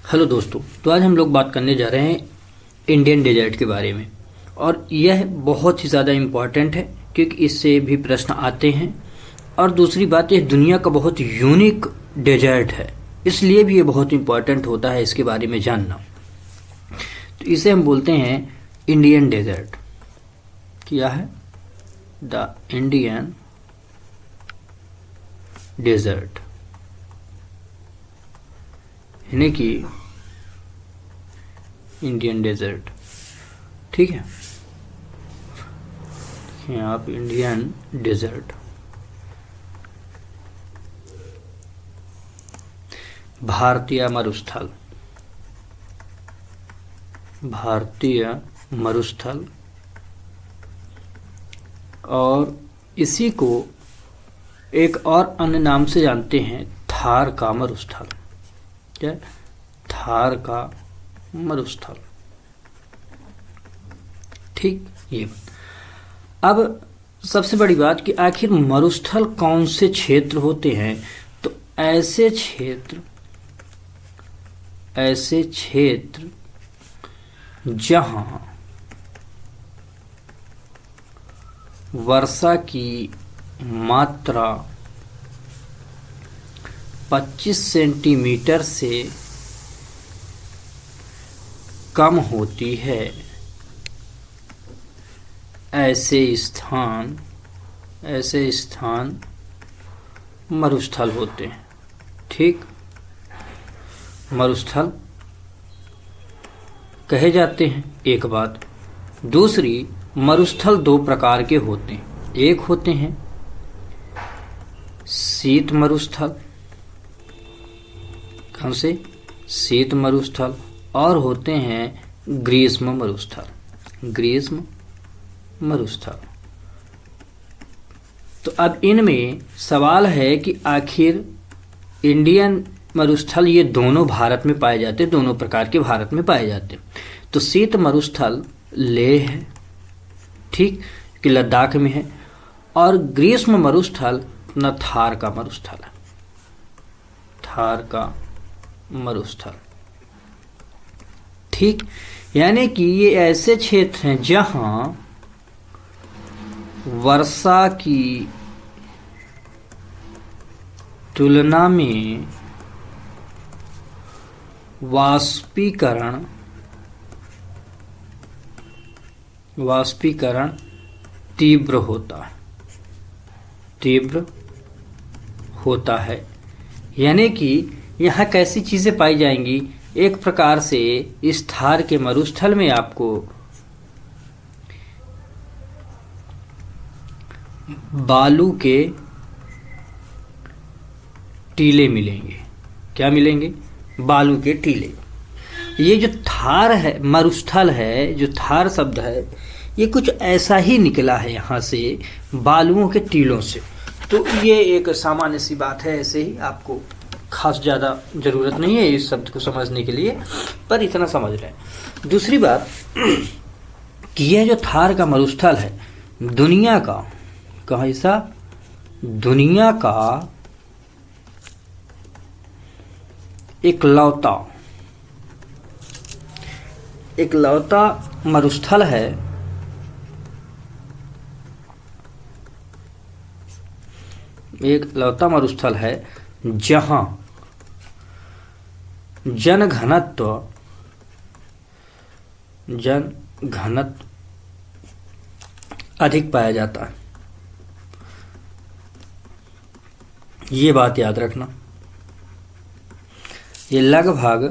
Hello दोस्तों। तो आज हम लोग बात करने जा रहे हैं इंडियन डेजर्ट के बारे में। और यह बहुत ही ज़्यादा इम्पॉर्टेंट है क्योंकि इससे भी प्रश्न आते हैं। और दूसरी बात, यह दुनिया का बहुत यूनिक डेजर्ट है, इसलिए भी ये बहुत इम्पॉर्टेंट होता है इसके बारे में जानना। तो इसे हम बोलते हैं इंडियन डेजर्ट। क्या है? द इंडियन डेजर्ट, यानी कि इंडियन डेजर्ट। ठीक है, देखिए आप, इंडियन डेजर्ट। भारतीय मरुस्थल, भारतीय मरुस्थल, और इसी को एक और अन्य नाम से जानते हैं, थार का मरुस्थल। क्या? थार का मरुस्थल। ठीक, ये अब सबसे बड़ी बात कि आखिर मरुस्थल कौन से क्षेत्र होते हैं। तो ऐसे क्षेत्र जहां वर्षा की मात्रा 25 सेंटीमीटर से कम होती है, ऐसे स्थान मरुस्थल होते हैं। ठीक, मरुस्थल कहे जाते हैं। एक बात, दूसरी, मरुस्थल दो प्रकार के होते हैं। एक होते हैं शीत मरुस्थल, कौन से? शीत मरुस्थल। और होते हैं ग्रीष्म मरुस्थल, ग्रीष्म मरुस्थल। तो अब इनमें सवाल है कि आखिर इंडियन मरुस्थल ये दोनों भारत में पाए जाते, दोनों प्रकार के भारत में पाए जाते। तो शीत मरुस्थल लेह है, ठीक, कि लद्दाख में है। और ग्रीष्म मरुस्थल अपना थार का मरुस्थल है, थार का मरुस्थल। ठीक, यानी कि ये ऐसे क्षेत्र हैं जहां वर्षा की तुलना में वाष्पीकरण तीव्र होता है। यानी कि यहाँ कैसी चीजें पाई जाएंगी? एक प्रकार से इस थार के मरुस्थल में आपको बालू के टीले मिलेंगे। क्या मिलेंगे? बालू के टीले। ये जो थार है, मरुस्थल है, जो थार शब्द है, ये कुछ ऐसा ही निकला है यहाँ से, बालुओं के टीलों से। तो ये एक सामान्य सी बात है, ऐसे ही, आपको खास ज़्यादा ज़रूरत नहीं है इस शब्द को समझने के लिए, पर इतना समझ लें। दूसरी बात कि यह जो थार का मरुस्थल है, दुनिया का इकलौता मरुस्थल है जहां जन घनत्व अधिक पाया जाता है। ये बात याद रखना। ये लगभग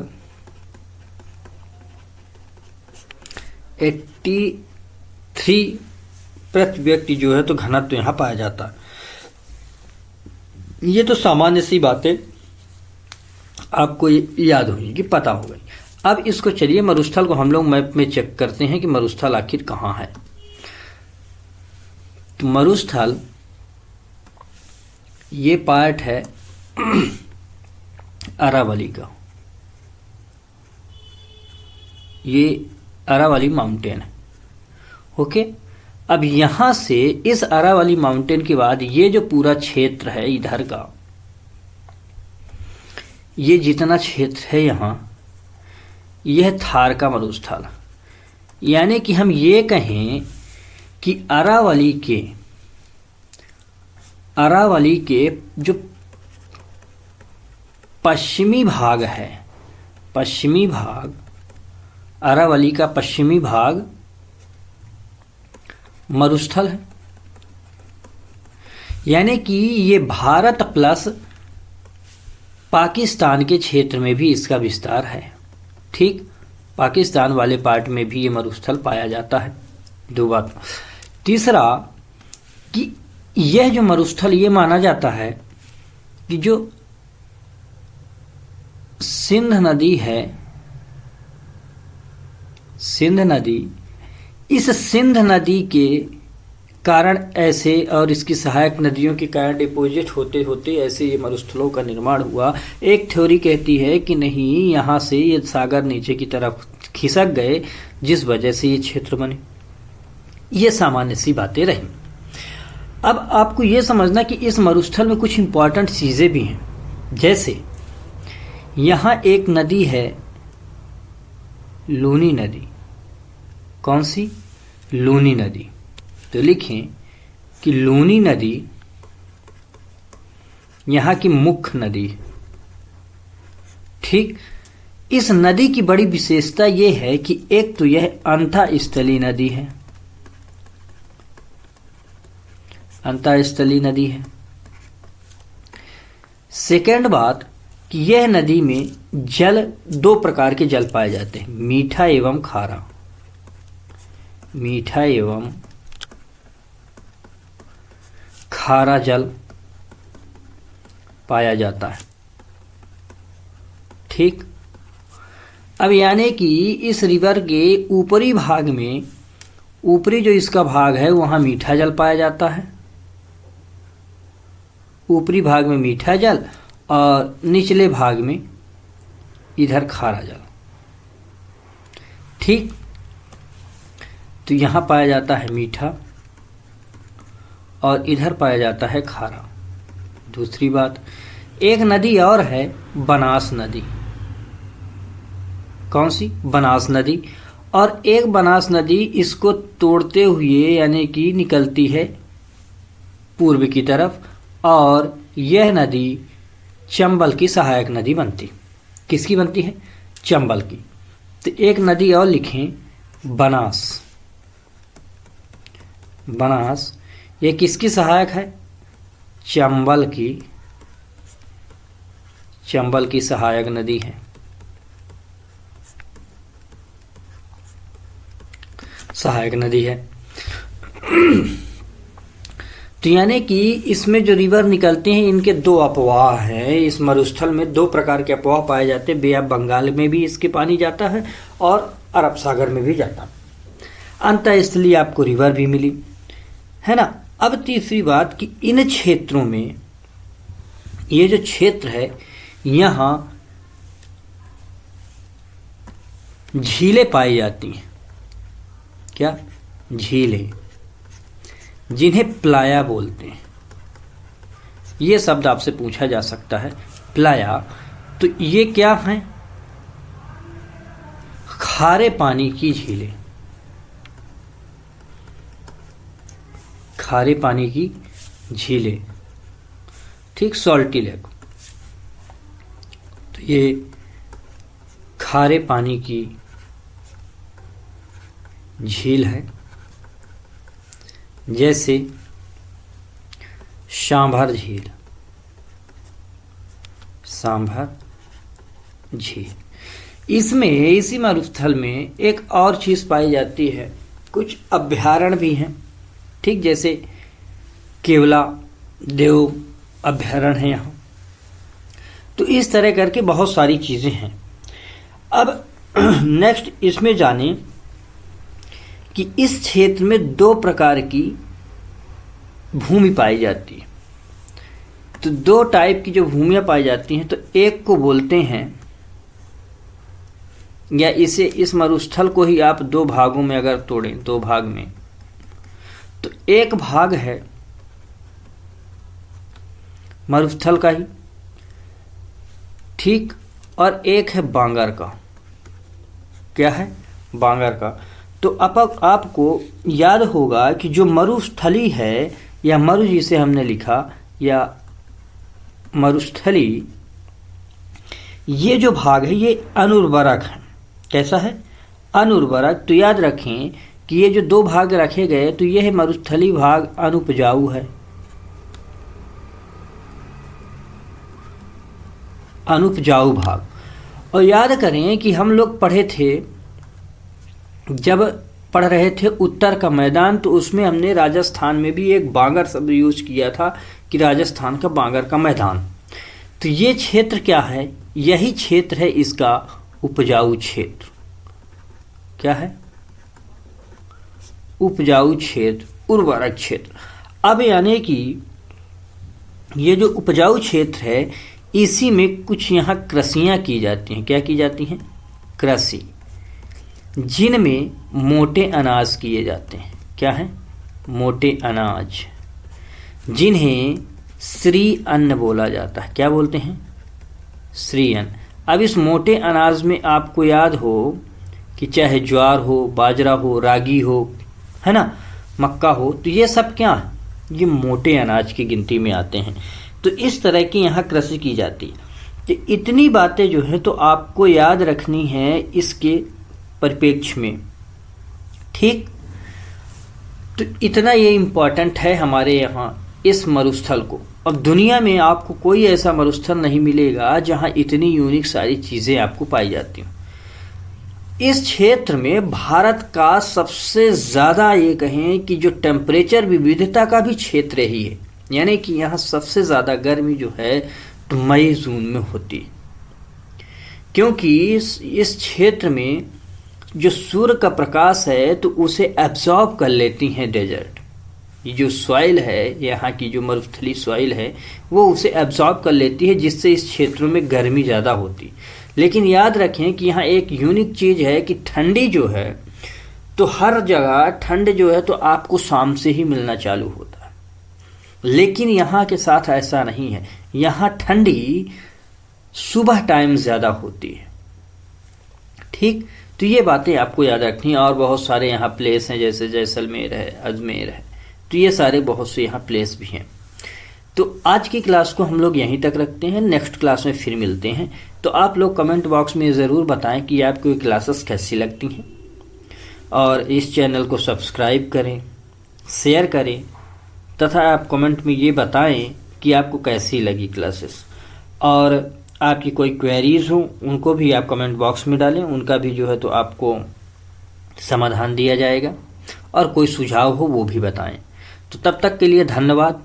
83 प्रति व्यक्ति जो है तो घनत्व यहाँ पाया जाता है। ये तो सामान्य सी बातें आपको याद होगी, कि पता हो गई। अब इसको चलिए, मरुस्थल को हम लोग मैप में चेक करते हैं कि मरुस्थल आखिर कहाँ है। तो मरुस्थल ये पार्ट है अरावली का, ये अरावली माउंटेन है। ओके, अब यहां से इस अरावली माउंटेन के बाद ये जो पूरा क्षेत्र है इधर का, ये जितना क्षेत्र है यहाँ, यह थार का मरुस्थल। यानी कि हम ये कहें कि अरावली के जो पश्चिमी भाग है, पश्चिमी भाग, अरावली का पश्चिमी भाग मरुस्थल है। यानी कि ये भारत प्लस पाकिस्तान के क्षेत्र में भी इसका विस्तार है। ठीक, पाकिस्तान वाले पार्ट में भी ये मरुस्थल पाया जाता है। दो बात। तीसरा कि यह जो मरुस्थल, ये माना जाता है कि जो सिंध नदी है, सिंध नदी, इस सिंध नदी के कारण ऐसे और इसकी सहायक नदियों के कारण डिपोजिट होते होते ऐसे ये मरुस्थलों का निर्माण हुआ। एक थ्योरी कहती है कि नहीं, यहाँ से ये सागर नीचे की तरफ खिसक गए, जिस वजह से ये क्षेत्र बने। ये सामान्य सी बातें रही। अब आपको ये समझना कि इस मरुस्थल में कुछ इंपॉर्टेंट चीज़ें भी हैं। जैसे यहाँ एक नदी है लूनी नदी। कौन सी? लूनी नदी। तो लिखें कि लूनी नदी यहाँ की मुख्य नदी। ठीक, इस नदी की बड़ी विशेषता यह है कि एक तो यह अंतःस्थलीय नदी है, अंतःस्थलीय नदी है। सेकेंड बात कि यह नदी में जल, दो प्रकार के जल पाए जाते हैं, मीठा एवं खारा। मीठा एवं खारा जल पाया जाता है। ठीक, अब यानी कि इस रिवर के ऊपरी भाग में, ऊपरी जो इसका भाग है वहाँ मीठा जल पाया जाता है, ऊपरी भाग में मीठा जल और निचले भाग में इधर खारा जल। ठीक, तो यहाँ पाया जाता है मीठा और इधर पाया जाता है खारा। दूसरी बात, एक नदी और है बनास नदी। कौन सी? बनास नदी। और एक बनास नदी इसको तोड़ते हुए यानी कि निकलती है पूर्व की तरफ, और यह नदी चंबल की सहायक नदी बनती। किसकी बनती है? चंबल की। तो एक नदी और लिखें, बनास। बनास ये किसकी सहायक है? चंबल की, चंबल की सहायक नदी है। सहायक नदी है। तो यानी कि इसमें जो रिवर निकलते हैं इनके दो अपवाह हैं। इस मरुस्थल में दो प्रकार के अपवाह पाए जाते हैं। बे ऑफ बंगाल में भी इसके पानी जाता है और अरब सागर में भी जाता है। अंतःस्थलीय आपको रिवर भी मिली, है ना। अब तीसरी बात कि इन क्षेत्रों में, ये जो क्षेत्र है यहाँ झीलें पाई जाती हैं। क्या? झीलें, जिन्हें प्लाया बोलते हैं। ये शब्द आपसे पूछा जा सकता है, प्लाया। तो ये क्या है? खारे पानी की झीलें, खारे पानी की झीलें। ठीक, सॉल्टी लेक। तो ये खारे पानी की झील है। जैसे सांभर झील, सांभर झील। इसमें, इसी मरुस्थल में एक और चीज पाई जाती है, कुछ अभ्यारण्य भी हैं। ठीक, जैसे केवला देव अभ्यारण्य है यहाँ। तो इस तरह करके बहुत सारी चीजें हैं। अब नेक्स्ट इसमें जाने कि इस क्षेत्र में दो प्रकार की भूमि पाई जाती है। तो दो टाइप की जो भूमियां पाई जाती हैं, तो एक को बोलते हैं, या इसे, इस मरुस्थल को ही आप दो भागों में अगर तोड़ें, दो भाग में, तो एक भाग है मरुस्थल का ही, ठीक, और एक है बांगर का। क्या है, बांगर का। तो अब आपको याद होगा कि जो मरुस्थली है या मरु जिसे हमने लिखा या मरुस्थली, ये जो भाग है ये अनुर्वरक है। कैसा है, अनुर्वरक। तो याद रखें कि ये जो दो भाग रखे गए तो यह मरुस्थली भाग अनुपजाऊ है, अनुपजाऊ भाग। और याद करें कि हम लोग पढ़े थे, जब पढ़ रहे थे उत्तर का मैदान, तो उसमें हमने राजस्थान में भी एक बांगर शब्द यूज किया था कि राजस्थान का बांगर का मैदान। तो ये क्षेत्र क्या है, यही क्षेत्र है इसका उपजाऊ क्षेत्र। क्या है, उपजाऊ क्षेत्र, उर्वरक क्षेत्र। अब यानी कि ये जो उपजाऊ क्षेत्र है इसी में कुछ यहाँ कृषियाँ की जाती हैं। क्या की जाती हैं, कृषि, जिनमें मोटे अनाज किए जाते हैं। क्या है, मोटे अनाज, जिन्हें श्री अन्न बोला जाता है। क्या बोलते हैं, श्री अन्न। अब इस मोटे अनाज में आपको याद हो कि चाहे ज्वार हो, बाजरा हो, रागी हो, है ना, मक्का हो, तो ये सब क्या है, ये मोटे अनाज की गिनती में आते हैं। तो इस तरह की यहाँ कृषि की जाती है। तो इतनी बातें जो है तो आपको याद रखनी है इसके परिप्रेक्ष्य में। ठीक, तो इतना ये इम्पोर्टेंट है हमारे यहाँ इस मरुस्थल को। अब दुनिया में आपको कोई ऐसा मरुस्थल नहीं मिलेगा जहाँ इतनी यूनिक सारी चीज़ें आपको पाई जाती हूँ। इस क्षेत्र में भारत का सबसे ज़्यादा ये कहें कि जो टेम्परेचर विविधता का भी क्षेत्र ही है, यानी कि यहाँ सबसे ज़्यादा गर्मी जो है तो मई जून में होती है, क्योंकि इस क्षेत्र में जो सूर्य का प्रकाश है तो उसे एब्जॉर्ब कर लेती हैं डेजर्ट। ये जो सॉइल है, यहाँ की जो मरुस्थली सॉइल है, वो उसे एब्जॉर्ब कर लेती है, जिससे इस क्षेत्रों में गर्मी ज़्यादा होती। लेकिन याद रखें कि यहाँ एक यूनिक चीज़ है कि ठंडी जो है तो हर जगह ठंड जो है तो आपको शाम से ही मिलना चालू होता है, लेकिन यहाँ के साथ ऐसा नहीं है। यहाँ ठंडी सुबह टाइम ज़्यादा होती है। ठीक, तो ये बातें आपको याद रखनी है। और बहुत सारे यहाँ प्लेस हैं, जैसे जैसलमेर है, अजमेर है, तो ये सारे बहुत से यहाँ प्लेस भी हैं। तो आज की क्लास को हम लोग यहीं तक रखते हैं, नेक्स्ट क्लास में फिर मिलते हैं। तो आप लोग कमेंट बॉक्स में ज़रूर बताएं कि आपको ये क्लासेस कैसी लगती हैं, और इस चैनल को सब्सक्राइब करें, शेयर करें, तथा आप कमेंट में ये बताएं कि आपको कैसी लगी क्लासेस। और आपकी कोई क्वेरीज हो उनको भी आप कमेंट बॉक्स में डालें, उनका भी जो है तो आपको समाधान दिया जाएगा, और कोई सुझाव हो वो भी बताएं। तो तब तक के लिए धन्यवाद।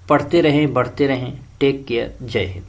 पढ़ते रहें, बढ़ते रहें। Take care. जय हिंद।